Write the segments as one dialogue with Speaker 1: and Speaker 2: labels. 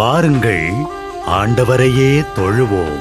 Speaker 1: வாருங்கள், ஆண்டவரையே தொழுவோம்.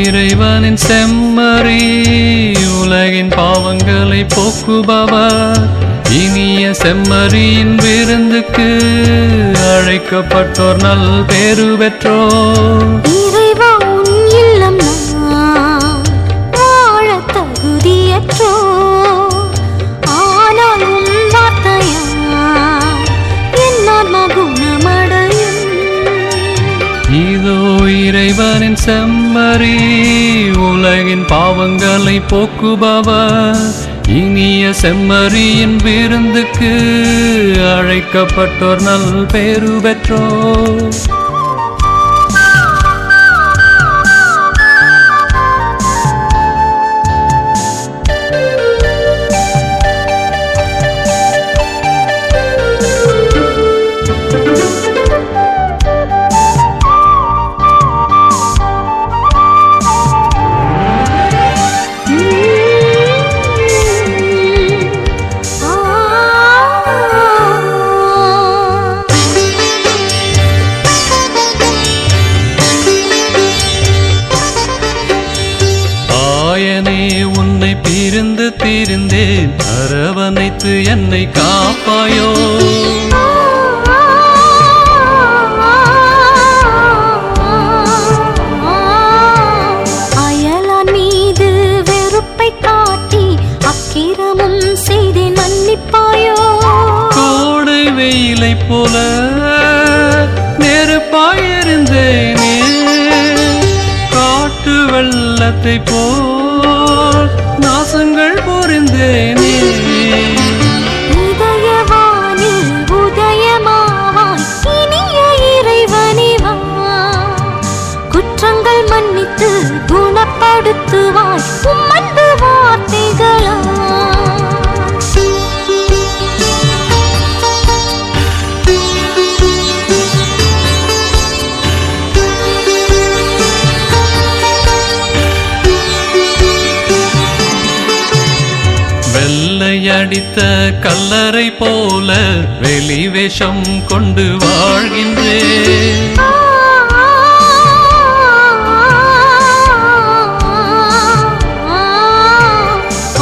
Speaker 2: இறைவனின் செம்மறி, உலகின் பாவங்களை போக்குபவர், இனிய செம்மறியின் விருந்துக்கு அழைக்கப்பட்டோர் நல் பேறு பெற்றோர்.
Speaker 3: இறைவா உன் இல்லம் வாழ தகுதியற்றோ, ஆனால் உன் வார்த்தையா என்னால் குணமடையும்.
Speaker 2: இதோ இறைவனின் செம்மறி, உலகின் பாவங்களை போக்குபவர், இனிய செம்மறியின் விருந்துக்கு அழைக்கப்பட்டோர் நல் பேறு பெற்றோர். உன்னை பிரிந்து திரிந்தேன், அரவணைத்து என்னை காப்பாயோ.
Speaker 3: அயலான் மீது வெறுப்பை காட்டி அக்கிரமம் செய்து மன்னிப்பாயோ.
Speaker 2: கோடை வெயிலை போல நெருப்பாயிருந்தேனே, காட்டு வெள்ளத்தை போல் நாசங்கள் புரிந்தேனே.
Speaker 3: இதயவானில் உதயமாவாய் இனிய இறைவனிவா, குற்றங்கள் மன்னித்து குணப்படுத்துவாய் உம்மன்பு வார்த்தைகளா.
Speaker 2: வெள்ளை அடித்த கல்லறை போல வெளி வேஷம் கொண்டு வாழ்கின்றேன்.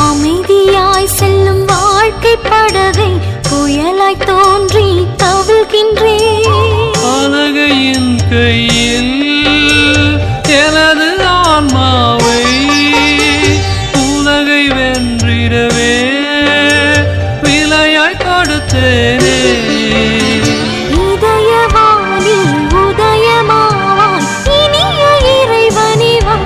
Speaker 3: அமைதியாய் செல்லும் வாழ்க்கை படகை புயலாய் தோன்றி கவிழ்கின்றேன்.
Speaker 2: அழகையின் கையில் எனது ஆன்மாவை உலகை வென்றிடவே விலையாய் கொடுத்தேனே.
Speaker 3: இதயவானில் உதயமாவாய் இனிய இறைவனிவா.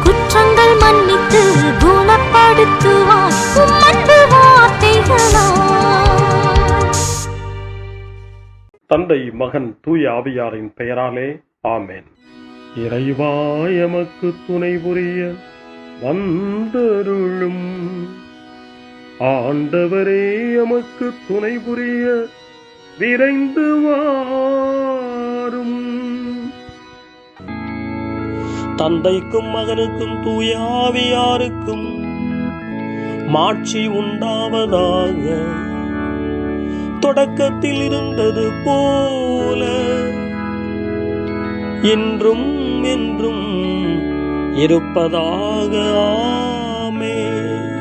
Speaker 3: குற்றங்கள் மன்னித்து குணப்படுத்துவாய் உம் அன்பு வார்த்தைகளால்.
Speaker 4: தந்தை, மகன், தூய ஆவியாரின் பெயராலே ஆமென். இறைவா எமக்கு துணை புரிய வந்தருளும். ஆண்டவரே எமக்கு துணை புரிய விரைந்து வாரும்.
Speaker 5: தந்தைக்கும் மகனுக்கும் தூய ஆவியாருக்கும் மாட்சி உண்டாவதாக. தொடக்கத்தில் இருந்தது போல இன்றும் என்றும் இருப்பதாக. ஆமென்.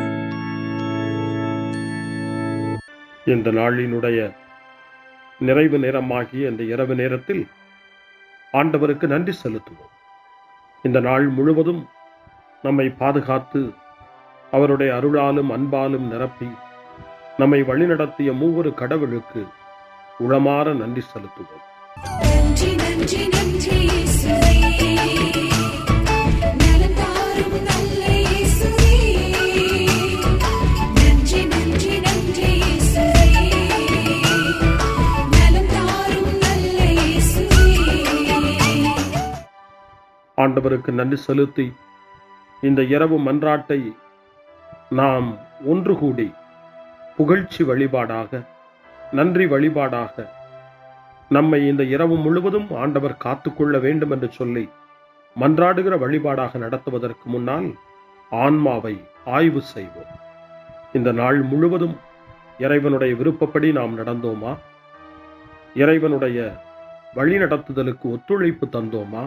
Speaker 4: இந்த நாளினுடைய நிறைவு நேரமாகிய இந்த இரவு நேரத்தில் ஆண்டவருக்கு நன்றி செலுத்துவோம். இந்த நாள் முழுவதும் நம்மை பாதுகாத்து அவருடைய அருளாலும் அன்பாலும் நிரப்பி நம்மை வழிநடத்திய மூவரு கடவுளுக்கு உளமாற நன்றி செலுத்துவோம்.
Speaker 6: நன்றி நன்றி நன்றி இயேசுவே, நலம் தாரும் நல்ல இயேசுவே. நன்றி நன்றி நன்றி இயேசுவே, நலம் தாரும் நல்ல இயேசுவே.
Speaker 4: ஆண்டவருக்கு நன்றி செலுத்தி இந்த இரவு மன்றாட்டை நாம் ஒன்று கூடி புகழ்ச்சி வழிபாடாக, நன்றி வழிபாடாக நம்மை இந்த இரவு முழுவதும் ஆண்டவர் காத்துக்கொள்ள வேண்டும் என்று சொல்லி மன்றாடுகிற வழிபாடாக நடத்துவதற்கு முன்னால் ஆன்மாவை ஆய்வு செய்வோம். இந்த நாள் முழுவதும் இறைவனுடைய விருப்பப்படி நாம் நடந்தோமா? இறைவனுடைய வழி நடத்துதலுக்கு ஒத்துழைப்பு தந்தோமா?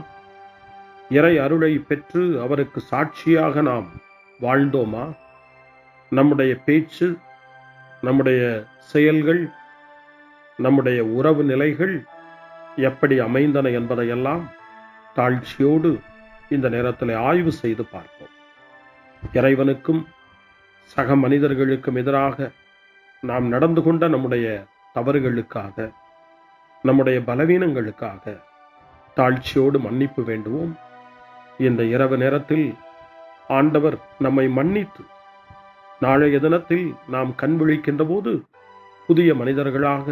Speaker 4: இறை அருளை பெற்று அவருக்கு சாட்சியாக நாம் வாழ்ந்தோமா? நம்முடைய பேச்சு, நம்முடைய செயல்கள், நம்முடைய உறவு நிலைகள் எப்படி அமைந்தன என்பதையெல்லாம் தாழ்ச்சியோடு இந்த நேரத்தில் ஆய்வு செய்து பார்ப்போம். இறைவனுக்கும் சக மனிதர்களுக்கும் எதிராக நாம் நடந்து கொண்ட நம்முடைய தவறுகளுக்காக, நம்முடைய பலவீனங்களுக்காக தாழ்ச்சியோடு மன்னிப்பு வேண்டுவோம். இந்த இரவு நேரத்தில் ஆண்டவர் நம்மை மன்னித்து நாளைய தினத்தில் நாம் கண் விழிக்கின்ற போது புதிய மனிதர்களாக,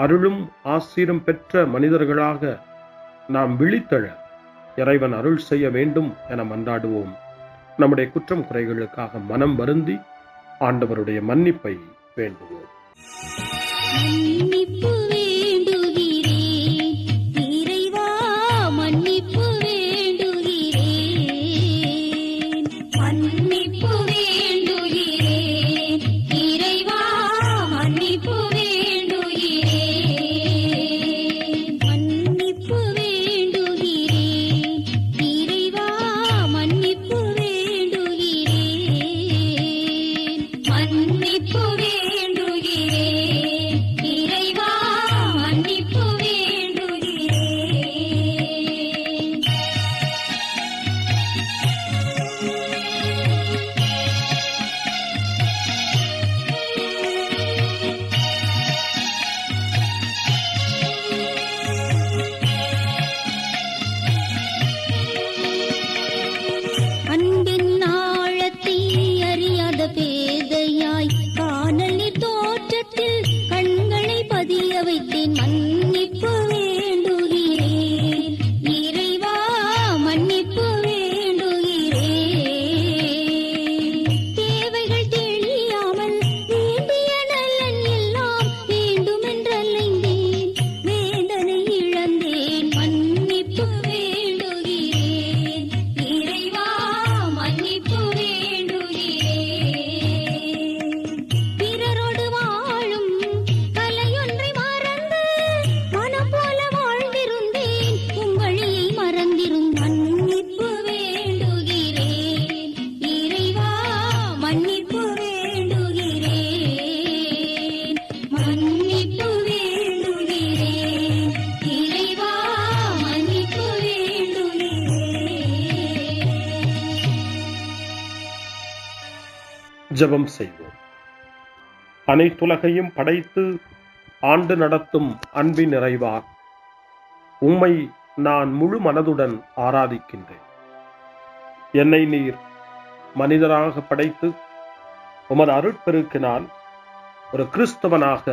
Speaker 4: அருளும் ஆசீரும் பெற்ற மனிதர்களாக நாம் விழித்தெழ இறைவன் அருள் செய்ய வேண்டும் என மன்றாடுவோம். நம்முடைய குற்றம் குறைகளுக்காக மனம் வருந்தி ஆண்டவருடைய மன்னிப்பை வேண்டுவோம்.
Speaker 3: மன்னிப்பு வேண்டுகிறேன் இறைவா, மன்னிப்பு வேண்டுகிறேன். மன்னிப்பு வேண்டுகிறேன் இறைவா, மன்னிப்பு வேண்டுகிறேன். மன்னிப்பு வேண்டுகிறேன் இறைவா, மன்னிப்பு வேண்டுகிறேன். மன்னிப்பு வேண்டுகிறேன் இறைவா, மன்னிப்பு வேண்டுகிறேன். அன்பின் ஆழத்தை அறியாத பேதையாய் காண
Speaker 4: ஜெபம் செய்வோம். அனைத்துலகையும் படைத்து ஆண்டு நடத்தும் அன்பின் நிறைவா, உம்மை நான் முழு மனதுடன் ஆராதிக்கின்றேன். என்னை நீர் மனிதராக படைத்து உமது அருட்பெருக்கினால் ஒரு கிறிஸ்தவனாக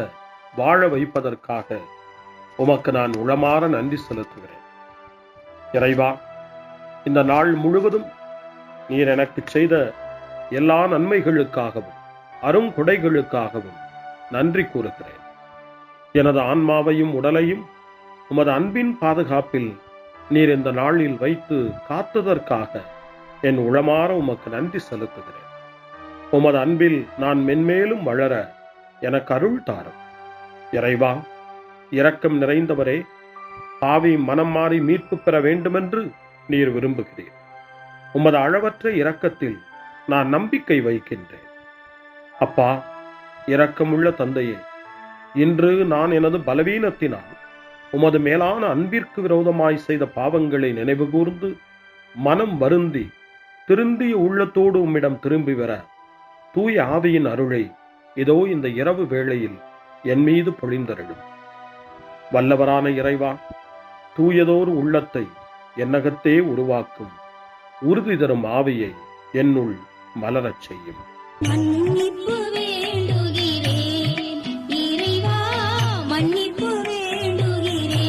Speaker 4: வாழ வைப்பதற்காக உமக்கு நான் உளமாற நன்றி செலுத்துகிறேன். இறைவா, இந்த நாள் முழுவதும் நீர் எனக்கு செய்த எல்லா நன்மைகளுக்காகவும் அருங்கொடைகளுக்காகவும் நன்றி கூறுகிறேன். எனது ஆன்மாவையும் உடலையும் உமது அன்பின் பாதுகாப்பில் நீர் இந்த நாளில் வைத்து காத்ததற்காக என் உளமாற உமக்கு நன்றி செலுத்துகிறேன். உமது அன்பில் நான் மென்மேலும் வளர எனக்கு அருள் தாரும். இறைவா, இரக்கம் நிறைந்தவரே, பாவி மனம் மாறி மீட்பு பெற வேண்டுமென்று நீர் விரும்புகிறீர். உமது அளவற்ற இரக்கத்தில் நான் நம்பிக்கை வைக்கின்றேன். அப்பா, இரக்கமுள்ள தந்தையே, இன்று நான் எனது பலவீனத்தினால் உமது மேலான அன்பிற்கு விரோதமாய் செய்த பாவங்களை நினைவு கூர்ந்து மனம் வருந்தி திருந்திய உள்ளத்தோடு உம்மிடம் திரும்பி வர தூய ஆவியின் அருளை இதோ இந்த இரவு வேளையில் என் மீது பொழிந்தருளும். வல்லவரான இறைவா, தூயதோர் உள்ளத்தை என்னகத்தே உருவாக்கும் உறுதி தரும் ஆவியை என்னுள் மலரச் செய்யும்.
Speaker 3: மன்னிப்பு வேண்டுகிறேன் இறைவா, மன்னிப்பு வேண்டுகிறேன்,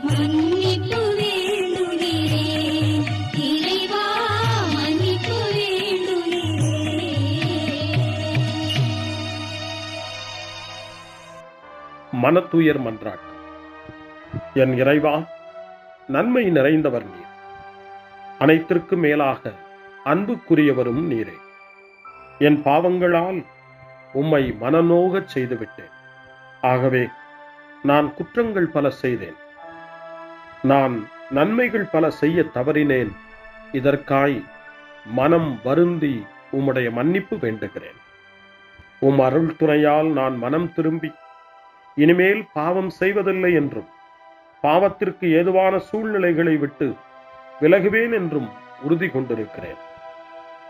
Speaker 3: மன்னிப்பு வேண்டுகிறேன் இறைவா, மன்னிப்பு வேண்டுகிறேன்.
Speaker 4: மனத்துயர் மன்றாட்டு. என் இறைவா, நன்மை நிறைந்தவர் நீர், அனைத்திற்கும் மேலாக அன்புக்குரியவரும் நீரே. என் பாவங்களால் உம்மை மனநோகச் செய்துவிட்டேன். ஆகவே நான் குற்றங்கள் பல செய்தேன். நான் நன்மைகள் பல செய்ய தவறினேன். இதற்காய் மனம் வருந்தி உம்முடைய மன்னிப்பு வேண்டுகிறேன். உம் அருள் துணையால் நான் மனம் திரும்பி இனிமேல் பாவம் செய்வதில்லை என்றும் பாவத்திற்கு ஏதுவான சூழ்நிலைகளை விட்டு விலகுவேன் என்றும் உறுதி கொண்டிருக்கிறேன்.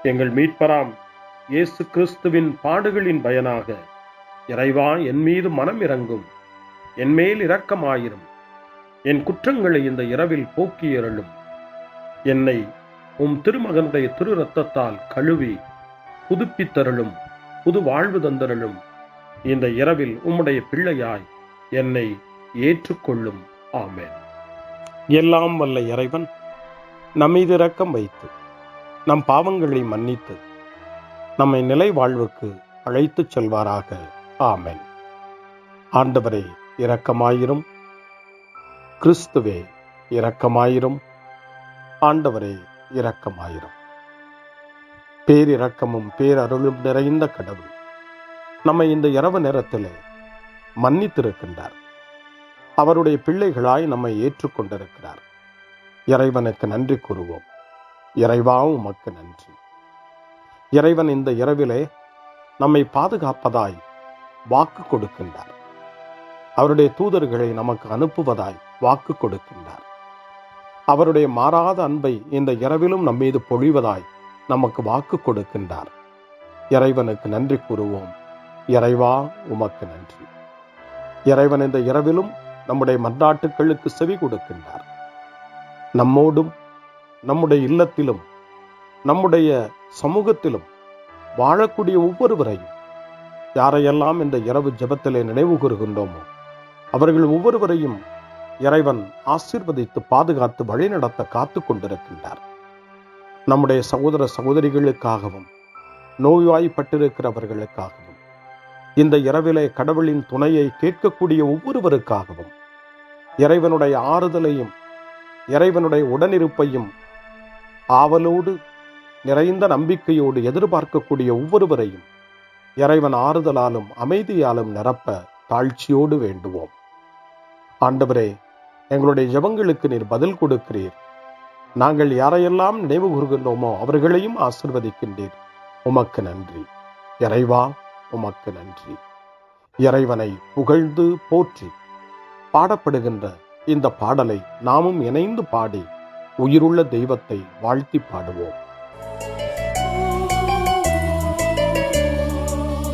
Speaker 4: எங்கள் மீட்பராம் இயேசு கிறிஸ்துவின் பாடுகளின் பயனாக இறைவா, என் மீது மனம் இறங்கும், என் மேல் இரக்கமாயிரும். என் குற்றங்களை இந்த இரவில் போக்கியருளும். என்னை உம் திருமகனுடைய திரு இரத்தத்தால் கழுவி புதுப்பித்தருளும், புது வாழ்வு தந்தருளும். இந்த இரவில் உம்முடைய பிள்ளையாய் என்னை ஏற்றுக்கொள்ளும். ஆமென். எல்லாம் வல்ல இறைவன் நம்மீது இரக்கம் வைத்து நம் பாவங்களை மன்னித்து நம்மை நிலை வாழ்வுக்கு அழைத்துச் செல்வாராக. ஆமென். ஆண்டவரே இரக்கமாயிரும். கிறிஸ்துவே இரக்கமாயிரும். ஆண்டவரே இரக்கமாயிரும். பேரிரக்கமும் பேரருளும் நிறைந்த கடவுள் நம்மை இந்த இரவு நேரத்திலே மன்னித்திருக்கின்றார். அவருடைய பிள்ளைகளாய் நம்மை ஏற்றுக்கொண்டிருக்கிறார். இறைவனுக்கு நன்றி கூறுவோம். இறைவா, உமக்கு நன்றி. இறைவன் இந்த இரவிலே நம்மை பாதுகாப்பதாய் வாக்கு கொடுக்கின்றார். அவருடைய தூதர்களை நமக்கு அனுப்புவதாய் வாக்கு கொடுக்கின்றார். அவருடைய மாறாத அன்பை இந்த இரவிலும் நம்மீது பொழிவதாய் நமக்கு வாக்கு கொடுக்கின்றார். இறைவனுக்கு நன்றி கூறுவோம். இறைவா, உமக்கு நன்றி. இறைவன் இந்த இரவிலும் நம்முடைய மன்றாட்டுக்களுக்கு செவி கொடுக்கின்றார். நம்மோடும் நம்முடைய இல்லத்திலும் நம்முடைய சமூகத்திலும் வாழக்கூடிய ஒவ்வொருவரையும், யாரையெல்லாம் இந்த இரவு ஜெபத்திலே நினைவு கூறுகின்றோமோ அவர்கள் ஒவ்வொருவரையும் இறைவன் ஆசீர்வதித்து பாதுகாத்து வழிநடத்த காத்து கொண்டிருக்கின்றார். நம்முடைய சகோதர சகோதரிகளுக்காகவும் நோய்வாய்ப்பட்டிருக்கிறவர்களுக்காகவும் இந்த இரவிலே கடவுளின் துணையை கேட்கக்கூடிய ஒவ்வொருவருக்காகவும் இறைவனுடைய ஆறுதலையும் இறைவனுடைய உடனிருப்பையும் ஆவலோடு நிறைந்த நம்பிக்கையோடு எதிர்பார்க்கக்கூடிய ஒவ்வொருவரையும் இறைவன் ஆறுதலாலும் அமைதியாலும் நிரப்ப தாழ்ச்சியோடு வேண்டுவோம். ஆண்டவரே, எங்களுடைய ஜெபங்களுக்கு நீர் பதில் கொடுக்கிறீர். நாங்கள் யாரையெல்லாம் நினைவு கூறுகின்றோமோ அவர்களையும் ஆசீர்வதிக்கின்றீர். உமக்கு நன்றி. இறைவா, உமக்கு நன்றி. இறைவனை புகழ்ந்து போற்றி பாடப்படுகின்ற இந்த பாடலை நாமும் இணைந்து பாடி உயிருள்ள தெய்வத்தை வாழ்த்தி பாடுவோம்.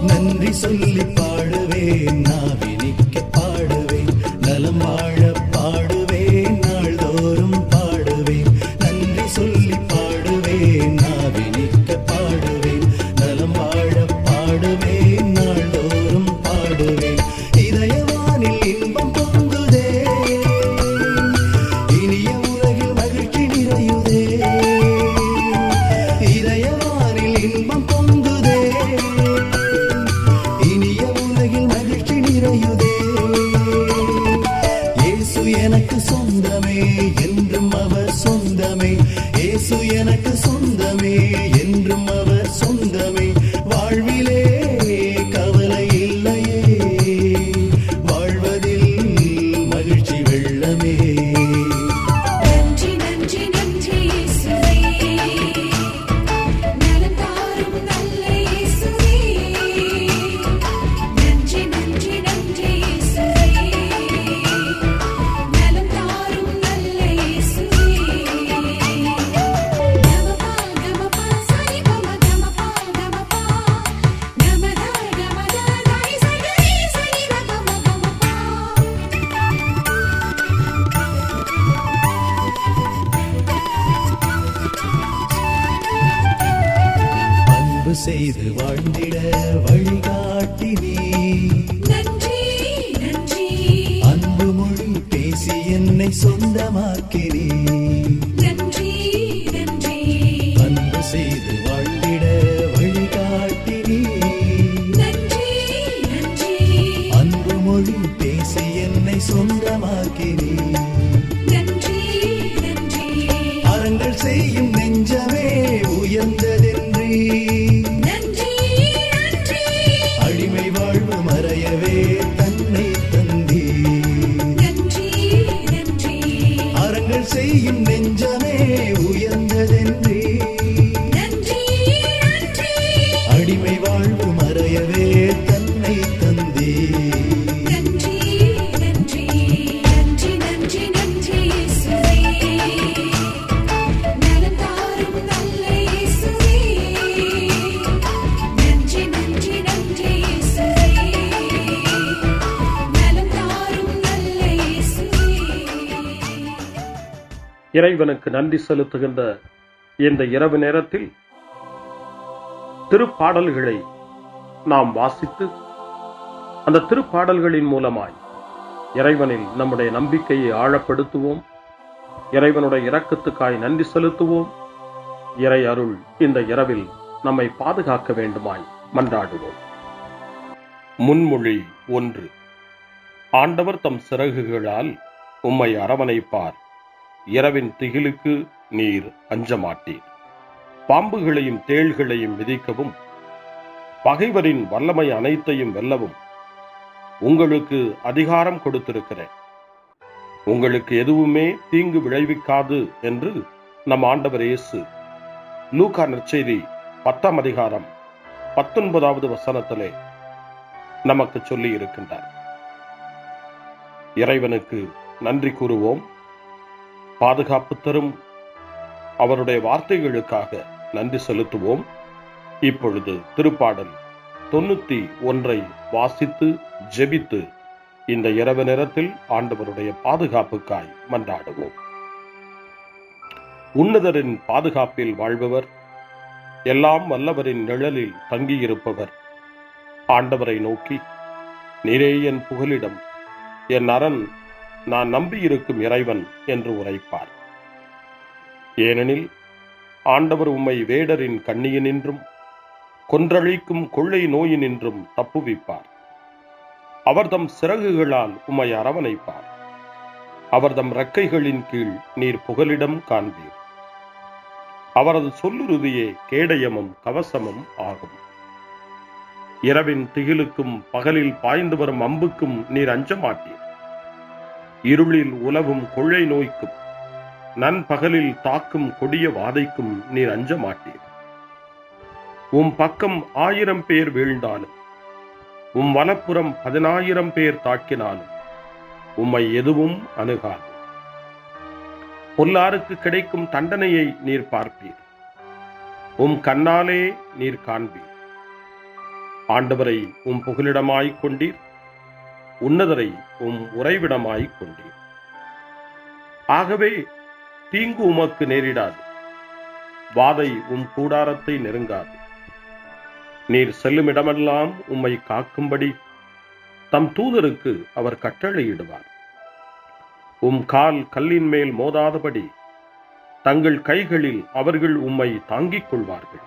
Speaker 7: நன்றி சொல்லி பாடுவேன், நாவினிக்க பாடுவேன், நலம் வாழ பாடுவேன், நாள்தோறும் பாடுவேன். நன்றி சொல்லி பாடுவேன், நாவினிக்க பாடுவேன், நலம் வாழ பாடுவேன், நாள்தோறும் பாடுவேன். இதயவானில் இன்பம் பொங்குதே, இனிய உலகில் மகிழ்ச்சி நிறையுதே. இதயவானில் இன்பம் பொங்குதே, இனிய உலகில் மகிழ்ச்சி நிறையுதே. இயேசு எனக்கு சொந்தமே, என்றும் அவர் சொந்தமே. இயேசு எனக்கு சொந்தமே, என்றும் அவர் சொந்தமே. வாழ்விலே கவலை இல்லையே, வாழ்வதில் மகிழ்ச்சி வெள்ளமே.
Speaker 6: நன்றி நன்றி நன்றி இயேசுவே, நலம் தாரும் நல்ல இயேசுவே. நன்றி நன்றி நன்றி இயேசுவே, நலம் தாரும் நல்ல இயேசுவே. கமபா கமபா சரி கமபா கமபா கமதா கமதா தாய் சரி சரி கமபா.
Speaker 7: அன்பு செய்து வாழ்ந்திட வழிகாட்டி நீ,
Speaker 6: நன்றி நன்றி
Speaker 7: அன்பு மொழி பேசி என்னை சொந்தமாக்கி நீ.
Speaker 6: நன்றி நன்றி
Speaker 7: அன்பு செய்து வாழ்ந்திட வழிகாட்டி நீ,
Speaker 6: நன்றி நன்றி
Speaker 7: அன்பு மொழி பேசி என்னை சொந்தமாக்கி நீ.
Speaker 6: நன்றி நன்றி
Speaker 7: அறங்கள் செய்யும் நெஞ்சமே உயர்ந்ததென்றி,
Speaker 6: நன்றி நன்றி
Speaker 7: அடிமை வாழ்வு மறையவே தன்னை தந்தி.
Speaker 6: நன்றி நன்றி
Speaker 7: அறங்கள் செய்யும் நெஞ்சமே உயர்ந்ததென்றி,
Speaker 6: நன்றி நன்றி
Speaker 7: அடிமை வாழ்வு மறையவே தன்னை தந்தி.
Speaker 6: நன்றி நன்றி நன்றி நன்றி நன்றி இயேசுவே, நலம் தாரும் நல்ல இயேசுவே. நன்றி நன்றி நன்றி இயேசுவே, நலம் தாரும் நல்ல இயேசுவே.
Speaker 4: இறைவனுக்கு நன்றி செலுத்துகின்ற இந்த இரவு நேரத்தில் திருப்பாடல்களை நாம் வாசித்து அந்த திருப்பாடல்களின் மூலமாய் இறைவனில் நம்முடைய நம்பிக்கையை ஆழப்படுத்துவோம். இறைவனுடைய இரக்கத்துக்காய் நன்றி செலுத்துவோம். இறை அருள் இந்த இரவில் நம்மை பாதுகாக்க வேண்டுமாய் மன்றாடுவோம். முன்மொழி 1. ஆண்டவர் தம் சிறகுகளால் உம்மை அரவணைப்பார். இரவின் திகிலுக்கு நீர் அஞ்சமாட்டீர். பாம்புகளையும் தேள்களையும் மிதிக்கவும் பகைவரின் வல்லமை அனைத்தையும் வெல்லவும் உங்களுக்கு அதிகாரம் கொடுத்திருக்கிறேன். உங்களுக்கு எதுவுமே தீங்கு விளைவிக்காது என்று நம் ஆண்டவர் இயேசு லூக்கா நற்செய்தி 10ஆம் அதிகாரம் 19வது வசனத்திலே நமக்கு சொல்லி இருக்கின்றார். இறைவனுக்கு நன்றி கூறுவோம். பாதுகாப்பு தரும் அவருடைய வார்த்தைகளுக்காக நன்றி செலுத்துவோம். இப்பொழுது திருப்பாடல் 91 வாசித்து ஜெபித்து இந்த இரவு நேரத்தில் ஆண்டவருடைய பாதுகாப்புக்காய் மன்றாடுவோம். உன்னதரின் பாதுகாப்பில் வாழ்பவர், எல்லாம் வல்லவரின் நிழலில் தங்கியிருப்பவர் ஆண்டவரை நோக்கி, நீரே என் புகலிடம், என் அரண், நான் நம்பியிருக்கும் இறைவன் என்று உரைப்பார். ஏனெனில் ஆண்டவர் உம்மை வேடரின் கண்ணியினின்றும் கொன்றழிக்கும் கொள்ளை நோயினின்றும் தப்புவிப்பார். அவர் தம் சிறகுகளால் உம்மை அரவணைப்பார். அவர் தம் இறக்கைகளின் கீழ் நீர் புகலிடம் காண்பீர். அவரது சொல்லுறுதியே கேடயமும் கவசமும் ஆகும். இரவின் திகிலுக்கும் பகலில் பாய்ந்து வரும் அம்புக்கும் நீர் அஞ்ச மாட்டீர். இருளில் உலவும் கொள்ளை நோய்க்கும் நண்பகலில் தாக்கும் கொடிய வாதைக்கும் நீர் அஞ்ச மாட்டீர். உம் பக்கம் 1000 பேர் வீழ்ந்தாலும், உம் வலப்புறம் 10,000 பேர் தாக்கினாலும் உம்மை எதுவும் அணுகாது. பொல்லாருக்கு கிடைக்கும் தண்டனையை நீர் பார்ப்பீர். உம் கண்ணாலே நீர் காண்பீர். ஆண்டவரை உம் புகலிடமாய்க் கொண்டீர், உன்னதரை உம் உறைவிடமாய்க் கொண்டீர். ஆகவே தீங்கு உமக்கு நேரிடாது, வாதை உம் கூடாரத்தை நெருங்காது. நீர் செல்லும் இடமெல்லாம் உம்மை காக்கும்படி தம் தூதருக்கு அவர் கட்டளையிடுவார். உம் கால் கல்லின் மேல் மோதாதபடி தங்கள் கைகளில் அவர்கள் உம்மை தாங்கிக் கொள்வார்கள்.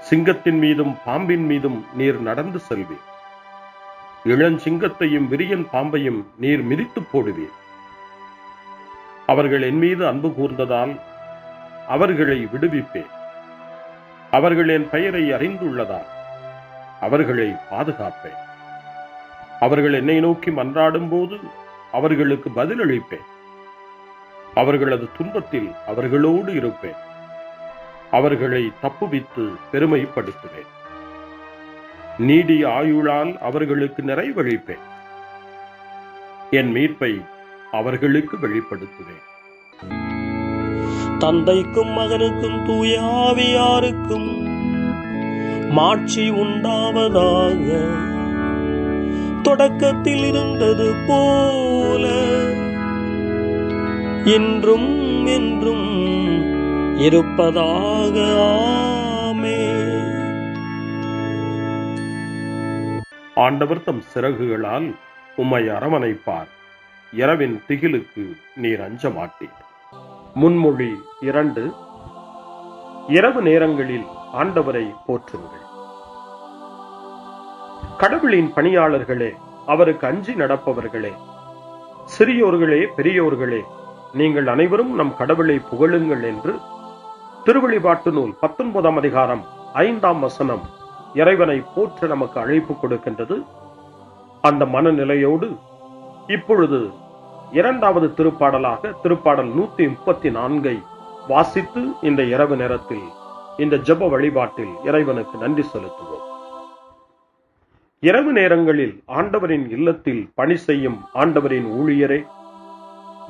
Speaker 4: சிங்கத்தின் மீதும் பாம்பின் மீதும் நீர் நடந்து செல்வீர். இளஞ்சிங்கத்தையும் விரியன் பாம்பையும் நீர் மிதித்து போடுவீர். அவர்கள் என் மீது அன்பு கூர்ந்ததால் அவர்களை விடுவிப்பேன். அவர்கள் என் பெயரை அறிந்துள்ளதால் அவர்களை பாதுகாப்பேன். அவர்கள் என்னை நோக்கி மன்றாடும் போது அவர்களுக்கு பதிலளிப்பேன். அவர்களது துன்பத்தில் அவர்களோடு இருப்பேன். அவர்களை தப்புவித்து பெருமைப்படுத்துவேன். நீடிய ஆயுளால் அவர்களுக்கு நிறைவளிப்பேன். என் மீட்பை அவர்களுக்கு வெளிப்படுத்துவேன்.
Speaker 5: தந்தைக்கும் மகனுக்கும் தூய ஆவியாருக்கும் மாட்சி உண்டாவதாக. தொடக்கத்தில் இருந்தது போல இன்றும் என்றும் இருப்பதாக. ஆமென்.
Speaker 4: ஆண்டவர் தம் சிறகுகளால் உம்மை அரவணைப்பார். இரவின் திகிலுக்கு நீர் அஞ்ச மாட்டீர். முன்மொழி 2. இரவு நேரங்களில் ஆண்டவரை போற்றுங்கள். கடவுளின் பணியாளர்களே, அவருக்கு அஞ்சி நடப்பவர்களே, சிறியோர்களே பெரியோர்களே, நீங்கள் அனைவரும் நம் கடவுளை புகழுங்கள் என்று திருவெளிப்பாட்டு நூல் 19ஆம் அதிகாரம் 5ஆம் வசனம் இறைவனை போற்ற நமக்கு அழைப்பு கொடுக்கின்றது. அந்த மனநிலையோடு இப்பொழுது 2வது திருப்பாடலாக திருப்பாடல் 134 வாசித்து இந்த இரவு நேரத்தில் இந்த ஜெப வழிபாட்டில் இறைவனுக்கு நன்றி செலுத்துவோம். இரவு நேரங்களில் ஆண்டவரின் இல்லத்தில் பணி செய்யும் ஆண்டவரின் ஊழியரே,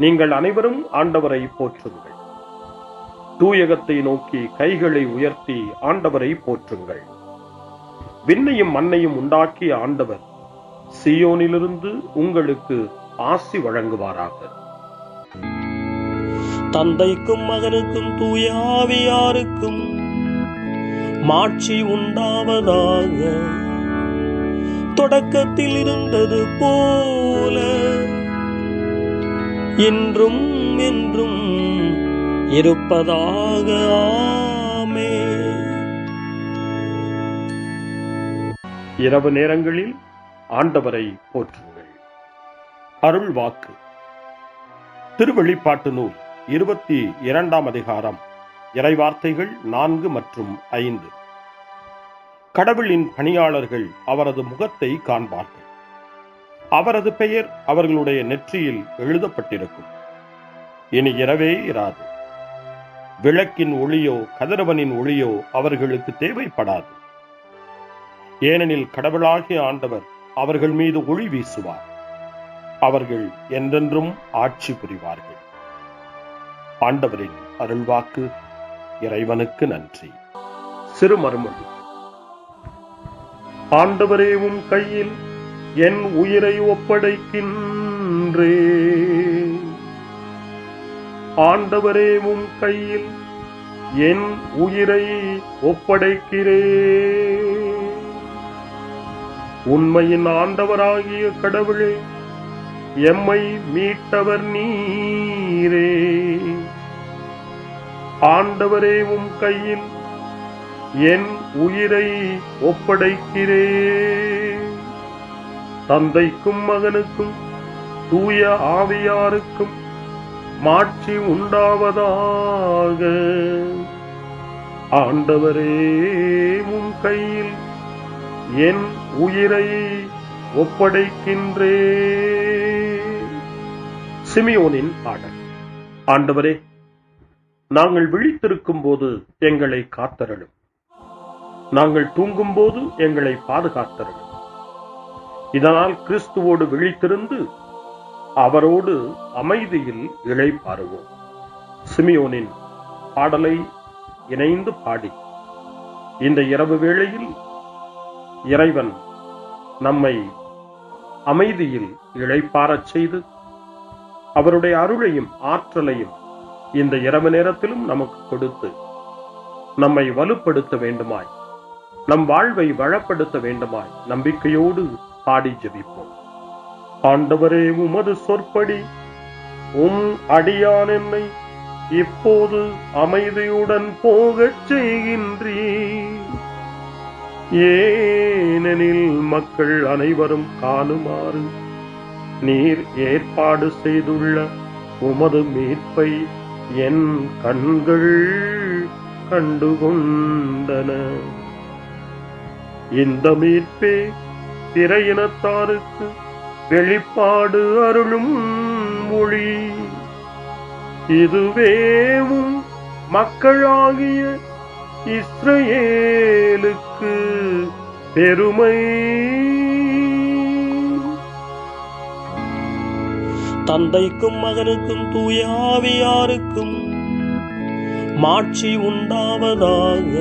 Speaker 4: நீங்கள் அனைவரும் ஆண்டவரை போற்றுங்கள். தூயகத்தை நோக்கி கைகளை உயர்த்தி ஆண்டவரை போற்றுங்கள். விண்ணையும் மண்ணையும் உண்டாக்கிய ஆண்டவர் சீயோனிலிருந்து உங்களுக்கு ஆசி வழங்குவாராக.
Speaker 5: தந்தைக்கும் மகனுக்கும் தூய ஆவியாருக்கும் மாட்சி உண்டாவதாக. தொடக்கத்தில் இருந்தது போல இன்றும் என்றும் இருப்பதாக. ஆமென்.
Speaker 4: இரவு நேரங்களில் ஆண்டவரை போற்றுங்கள். அருள் வாக்கு. திருவெளிப்பாட்டு நூல் 22ஆம் அதிகாரம் இறைவார்த்தைகள் 4 மற்றும் 5. கடவுளின் பணியாளர்கள் அவரது முகத்தை காண்பார்கள். அவரது பெயர் அவர்களுடைய நெற்றியில் எழுதப்பட்டிருக்கும். இனி இரவே இராது. விளக்கின் ஒளியோ கதிரவனின் ஒளியோ அவர்களுக்கு தேவைப்படாது. ஏனெனில் கடவுளாகிய ஆண்டவர் அவர்கள் மீது ஒளி வீசுவார். அவர்கள் என்றென்றும் ஆட்சி புரிவார்கள். ஆண்டவரின் அருள்வாக்கு. இறைவனுக்கு நன்றி. சிறுமறுமொழி. ஆண்டவரே, உம் கையில் என் உயிரை ஒப்படைக்கின்றேன். ஆண்டவரே, உம் கையில் என் உயிரை ஒப்படைக்கிறேன். உண்மையின் ஆண்டவராகிய கடவுளே, எம்மை மீட்டவர் நீரே. ஆண்டவரே, உம் கையில் என் உயிரை ஒப்படைக்கிறேன். தந்தைக்கும் மகனுக்கும் தூய ஆவியாருக்கும் மாட்சி உண்டாவதாக. ஆண்டவரே, உம் கையில் என் உயிரை ஒப்படைக்கின்றேன். சிமியோனின் பாடல். ஆண்டவரே, நாங்கள் விழித்திருக்கும் போது எங்களை காத்தருளும். நாங்கள் தூங்கும் போது எங்களை பாதுகாத்தருளும். இதனால் கிறிஸ்துவோடு விழித்திருந்து அவரோடு அமைதியில் இளைப்பாறுவோம். சிமியோனின் பாடலை இணைந்து பாடி இந்த இரவு வேளையில் இறைவன் நம்மை அமைதியில் இளைப்பாறச் செய்து அவருடைய அருளையும் ஆற்றலையும் இந்த இரவு நேரத்திலும் நமக்கு கொடுத்து நம்மை வலுப்படுத்த வேண்டுமாய், நம் வாழ்வை வளப்படுத்த வேண்டுமாய் நம்பிக்கையோடு பாடி ஜெபிப்போம். ஆண்டவரே, உமது சொற்படி உம் அடியான் என்னை இப்போது அமைதியுடன் போகச் செய்கின்றீர். ஏனெனில் மக்கள் அனைவரும் காணுமாறு நீர் ஏற்பாடு செய்துள்ள உமது மீட்பை என் கண்கள் கண்டுகொண்டன. இந்த மீட்பே பிற இனத்தாருக்கு வெளிப்பாடு அருளும் மொழி. இதுவேவும் மக்களாகிய இஸ்ரவேலுக்கு பெருமை.
Speaker 5: தந்தைக்கும் மகனுக்கும் தூய ஆவியாருக்கும் மாட்சி உண்டாவதாக.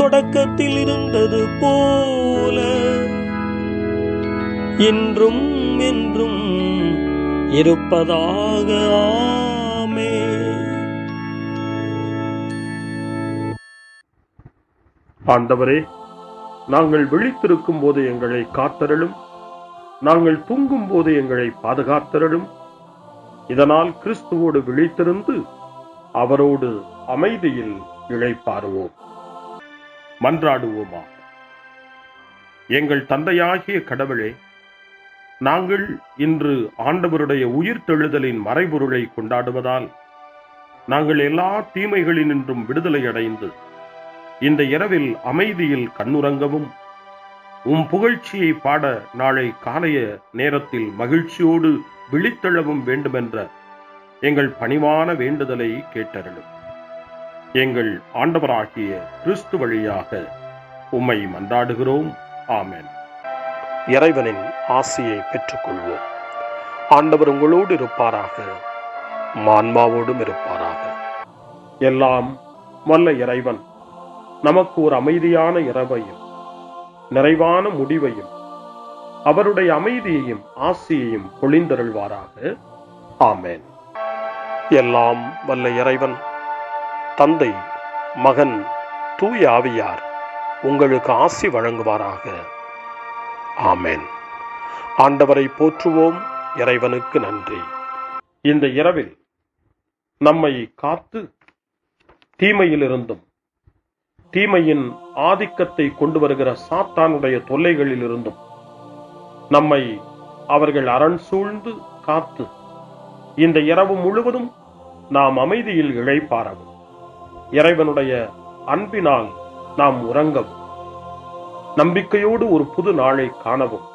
Speaker 5: தொடக்கத்தில் இருந்தது போல இன்றும் என்றும் இருப்பதாக. ஆமென்.
Speaker 4: ஆண்டவரே, நாங்கள் விழித்திருக்கும் போது எங்களை காத்தருளும், நாங்கள் தூங்கும் போது எங்களை பாதுகாத்தருளும். இதனால் கிறிஸ்துவோடு விழித்திருந்து அவரோடு அமைதியில் இளைப்பாறுவோம். மன்றாடுவோமா. எங்கள் தந்தையாகிய கடவுளே, நாங்கள் இன்று ஆண்டவருடைய உயிர்த்தெழுதலின் மறைபொருளை கொண்டாடுவதால் நாங்கள் எல்லா தீமைகளினின்றும் விடுதலை அடைந்து இந்த இரவில் அமைதியில் கண்ணுறங்கவும் உம் புகழ்ச்சியை பாட நாளை காலைய நேரத்தில் மகிழ்ச்சியோடு விழித்தெழவும் வேண்டுமென்ற எங்கள் பணிவான வேண்டுதலை கேட்டருளும். எங்கள் ஆண்டவராகிய கிறிஸ்து வழியாக உம்மை மன்றாடுகிறோம். ஆமென். இறைவனின் ஆசியை பெற்றுக்கொள்வோம். ஆண்டவர் உங்களோடு இருப்பாராக, ஆன்மாவோடும் இருப்பாராக. எல்லாம் வல்ல இறைவன் நமக்கு ஒரு அமைதியான இரவையும் நிறைவான முடிவையும் அவருடைய அமைதியையும் ஆசியையும் பொழிந்தருள்வாராக. ஆமென். எல்லாம் வல்ல இறைவன் தந்தை, மகன், தூய ஆவியார் உங்களுக்கு ஆசி வழங்குவாராக. ஆமென். ஆண்டவரை போற்றுவோம். இறைவனுக்கு நன்றி. இந்த இரவில் நம்மை காத்து தீமையிலிருந்தும் தீமையின் ஆதிக்கத்தை கொண்டு வருகிற சாத்தானுடைய தொல்லைகளிலிருந்தும் நம்மை அவர்கள் அரண் சூழ்ந்து காத்து இந்த இரவு முழுவதும் நாம் அமைதியில் இளைப்பாறவும், இறைவனுடைய அன்பினால் நாம் உறங்கவும், நம்பிக்கையோடு ஒரு புது நாளை காணவும்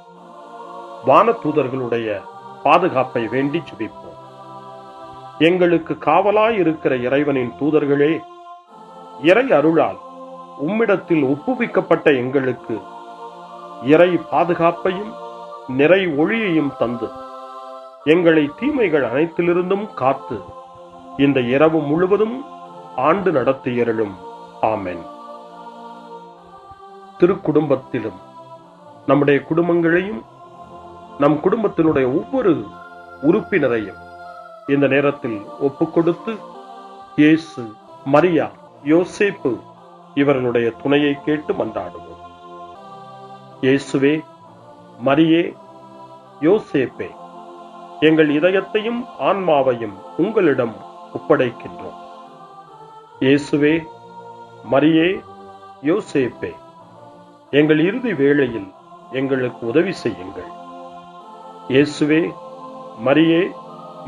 Speaker 4: வானதூதர்களுடைய பாதுகாப்பை வேண்டி ஜெபிப்போம். எங்களுக்கு காவலாய் இருக்கிற இறைவனின் தூதர்களே, இறை அருளால் உம்மிடத்தில் ஒப்புவிக்கப்பட்ட எங்களுக்கு இறை பாதுகாப்பையும் நிறை ஒளியையும் தந்து எங்களை தீமைகள் அனைத்திலிருந்தும் காத்து இந்த இரவு முழுவதும் ஆண்டு நடத்தியருளும். ஆமென். திருக்குடும்பத்திலும் நம்முடைய குடும்பங்களையும் நம் குடும்பத்தினுடைய ஒவ்வொரு உறுப்பினரையும் இந்த நேரத்தில் ஒப்புக்கொடுத்து இயேசு, மரியா, யோசேப்பு இவர்களுடைய துணையை கேட்டு மன்றாடுவோம். இயேசுவே, மரியே, யோசேப்பே, எங்கள் இதயத்தையும் ஆன்மாவையும் உங்களிடம் ஒப்படைக்கின்றோம். இயேசுவே, மரியே, யோசேப்பே, எங்கள் இறுதி வேளையில் எங்களுக்கு உதவி செய்யுங்கள். இயேசுவே, மரியே,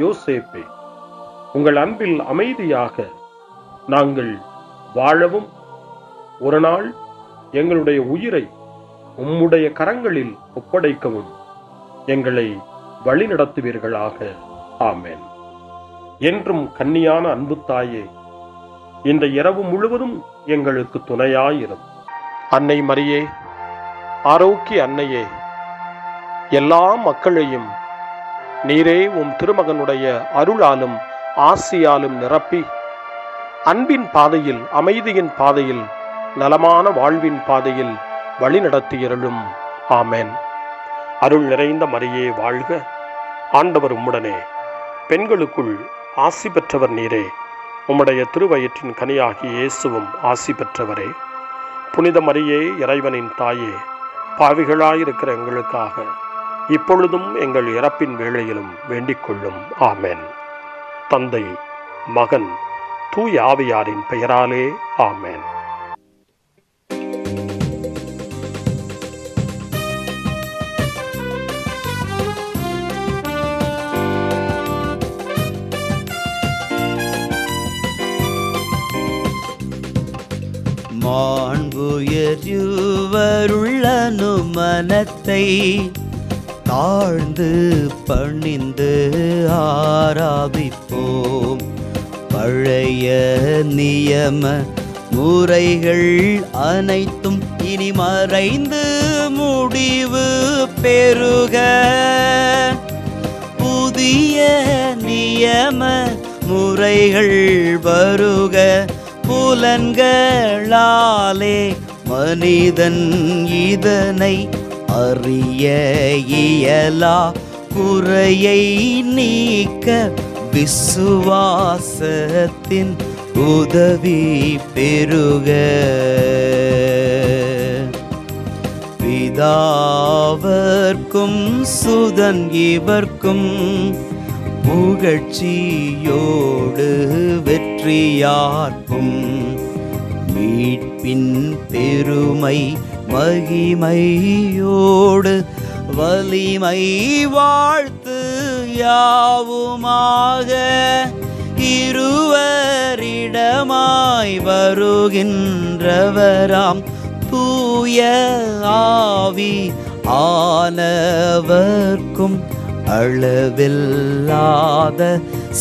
Speaker 4: யோசேப்பே, உங்கள் அன்பில் அமைதியாக நாங்கள் வாழவும் ஒரு நாள் எங்களுடைய உயிரை உம்முடைய கரங்களில் ஒப்படைக்கவும் எங்களை வழிநடத்துவீர்களாக. ஆமென். என்றும் கன்னியான அன்பு தாயே, இந்த இரவு முழுவதும் எங்களுக்கு துணையாயிரும். அன்னை மரியே, ஆரோக்கிய அன்னையே, எல்லா மக்களையும் நீரே உம் திருமகனுடைய அருளாலும் ஆசியாலும் நிரப்பி அன்பின் பாதையில், அமைதியின் பாதையில், நலமான வாழ்வின் பாதையில் வழிநடத்தியருளும். ஆமென். அருள் நிறைந்த மரியே வாழ்க, ஆண்டவர் உம்முடனே, பெண்களுக்குள் ஆசி பெற்றவர் நீரே, உம்முடைய திருவயிற்றின் கனியாகிய இயேசுவும் ஆசி பெற்றவரே. புனித மரியே, இறைவனின் தாயே, பாவிகளாயிருக்கிற எங்களுக்காக இப்பொழுதும் எங்கள் இறப்பின் வேளையிலும் வேண்டிக் கொள்ளும். ஆமென். தந்தை, மகன், தூய ஆவியாரின் பெயராலே. ஆமென்.
Speaker 8: மாண்புயர்வருள்ளனு மனத்தை தாழ்ந்து பணிந்து ஆராதிப்போம். பழைய நியம முறைகள் அனைத்தும் இனி மறைந்து முடிவு பெறுக. புதிய நியம முறைகள் வருக. புலன்களாலே மனிதன் இதனை அறிய இயலா. குறையை நீக்க விசுவாசத்தின் உதவி பெறுக. பிதாவர்க்கும் சுதன் இவர்க்கும் புகழ்ச்சியோடு வெற்றியார்க்கும் மீட்பின் பெருமை மகிமையோடு வலிமை வாழ்த்து யாவுமாக. இருவரிடமாய் வருகின்றவராம் தூய ஆவி ஆனவர்க்கும் அளவில்லாத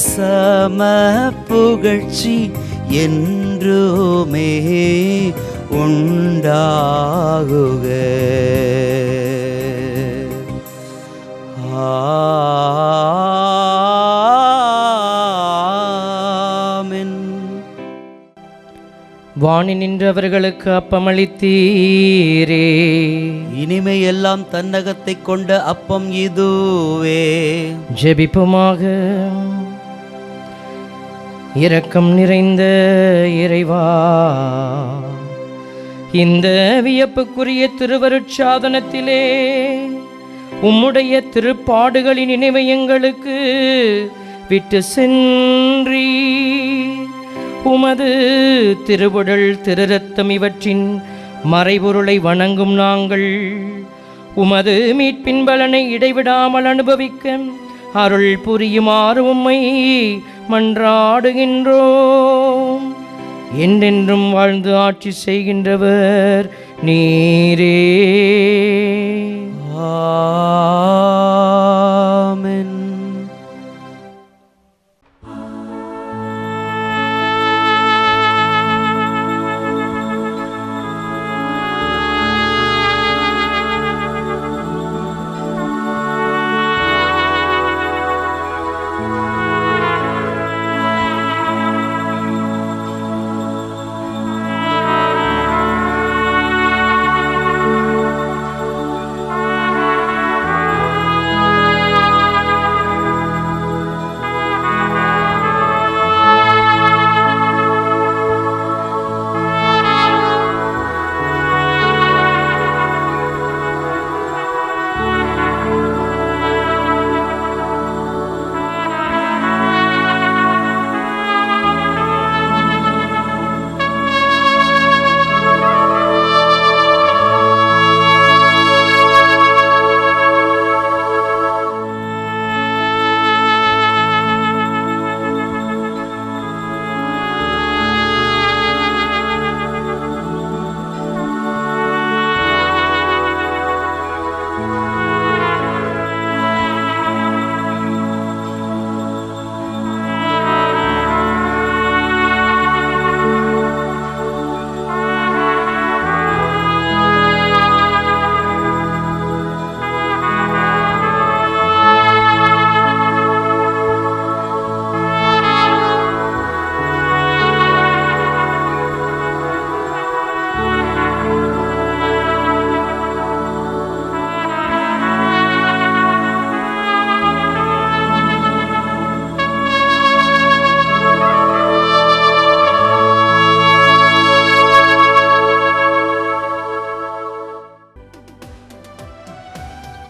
Speaker 8: சம புகழ்ச்சி என்றுமே உண்டாகுக. ஆமென்.
Speaker 9: வாணி நின்றவர்களுக்கு அப்பமளித்தீரே,
Speaker 8: இனிமையெல்லாம் தன்னகத்தை கொண்ட அப்பம் இதுவே.
Speaker 9: ஜெபிப்புமாக. இரக்கம் நிறைந்த இறைவா, இந்த வியப்புக்குரிய திருவருட்சாதனத்திலே உம்முடைய திருப்பாடுகளின் நினைவை எங்களுக்கு விட்டு சென்றீ. உமது திருவுடல் திருரத்தம் இவற்றின் மறைபொருளை வணங்கும் நாங்கள் உமது மீட்பின் பலனை இடைவிடாமல் அனுபவிக்க அருள் புரியுமாறு உம்மை மன்றாடுகின்றோம். என்றென்றும் வாழ்ந்து ஆட்சி செய்கின்றவர் நீரே.
Speaker 8: ஆமென்.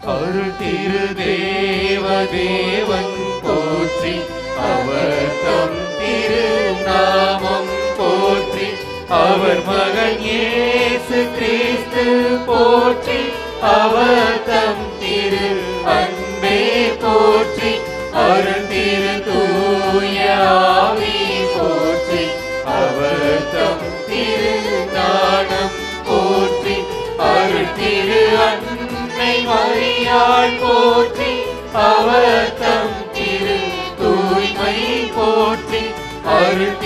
Speaker 10: அருள் திரு தேவன் போற்றி, அவர் தம் திரு நாமம் போற்றி, அவர் மகன் இயேசு கிறிஸ்து போற்றி, அவர் தம் திரு அன்பே போற்றி, அருள் திரு தூய ஆவி போற்றி, அவர் தம் திரு ஞானம் போற்றி, அருள் திரு அன்னை மரியாள் போற்றி, அவர் தம் திரு தூய்மை போற்றி, அருள்